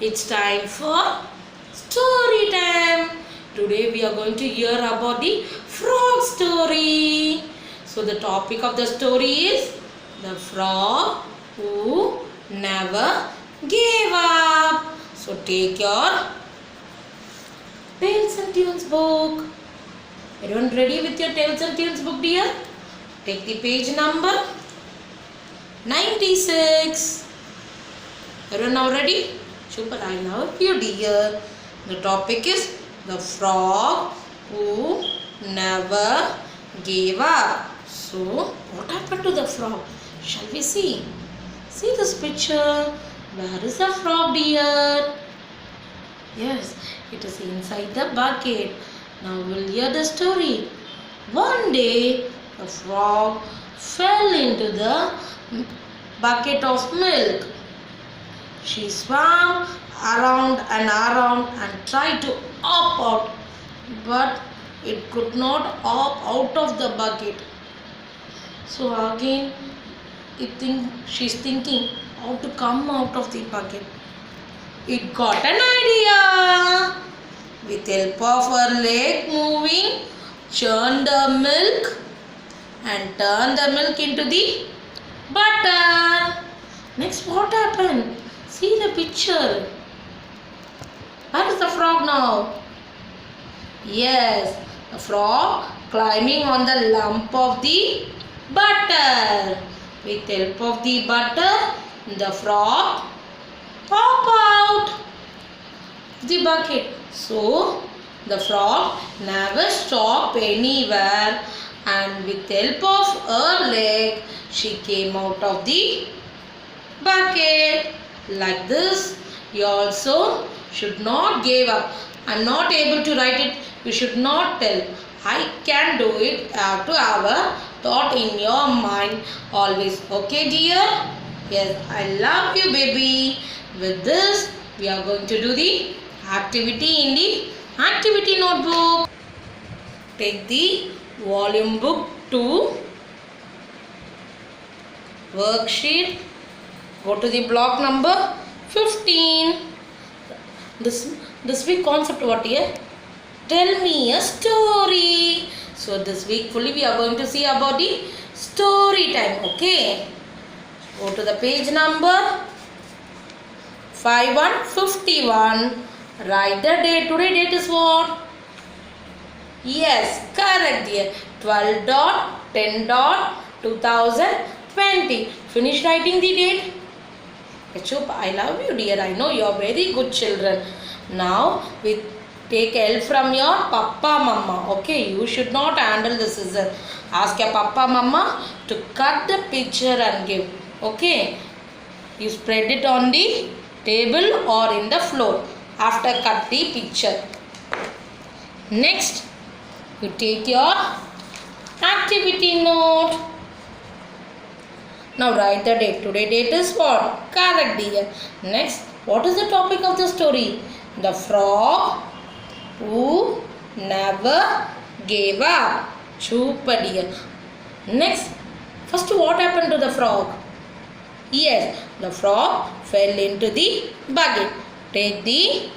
It's time for story time. Today we are going to hear about the frog story. So the topic of the story is the frog who never gave up. So take your Tales and Tunes book. Everyone ready with your Tales and Tunes book, dear? Take the page number 96. Everyone now ready? Super, I love you, dear. The topic is the frog who never gave up. So, what happened to the frog? Shall we see? See this picture. Where is the frog, dear? Yes, it is inside the bucket. Now we'll hear the story. One day, the frog fell into the bucket of milk. She swam around and tried to hop out, but it could not hop out of the bucket. So again, she's thinking how to come out of the bucket. It got an idea. With help of her leg moving, churned the milk and turned the milk into the butter. Next, what happened? See the picture. Where is the frog now? Yes, the frog climbing on the lump of the butter. With help of the butter, the frog pop out the bucket. So, the frog never stopped anywhere, and with help of her leg, she came out of the bucket. Like this, you also should not give up. I am not able to write it. You should not tell, I can do it. You have to have a thought in your mind always. Okay, dear? Yes, I love you, baby. With this, we are going to do the activity in the activity notebook. Take the volume book to worksheet. Go to the block number 15. This week concept what here? Tell me a story. So this week fully we are going to see about the story time. Okay. Go to the page number 51. Write the date. Today date is what? Yes, correct dear. 12.10.2020. Finish writing the date. Chup, I love you, dear. I know you are very good children. Now, we take help from your papa, mama. Okay, you should not handle the scissor. Ask your papa, mama to cut the picture and give. Okay, you spread it on the table or in the floor after cut the picture. Next, you take your activity note. Now write the date. Today date is what? Correct, dear. Next, what is the topic of the story? The frog who never gave up. Super, dear. Next, first what happened to the frog? Yes, the frog fell into the bucket. Take the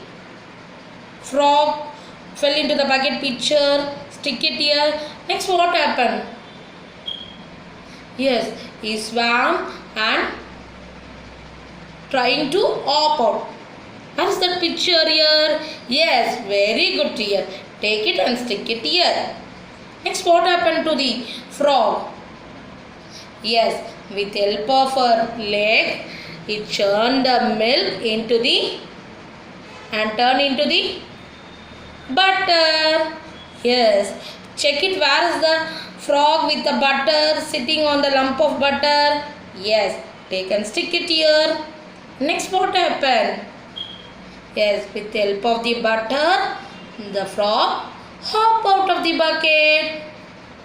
frog fell into the bucket picture. Stick it here. Next, what happened? Yes, he swam and trying to hop out. What is that picture here? Yes, very good dear. Take it and stick it here. Next, what happened to the frog? Yes, with help of her leg, it churned the milk into the and turned into the butter. Yes, check it. Where is the frog with the butter sitting on the lump of butter? Yes, take and stick it here. Next, what happened? Yes, with the help of the butter, the frog hop out of the bucket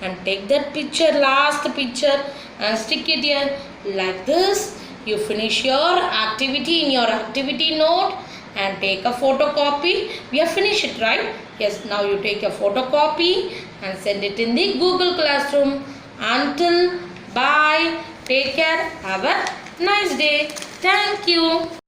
and take that picture, last picture, and stick it here. Like this, you finish your activity in your activity note and take a photocopy. We have finished it, right? Yes, now you take a photocopy and send it in the Google Classroom. Until bye. Take care. Have a nice day. Thank you.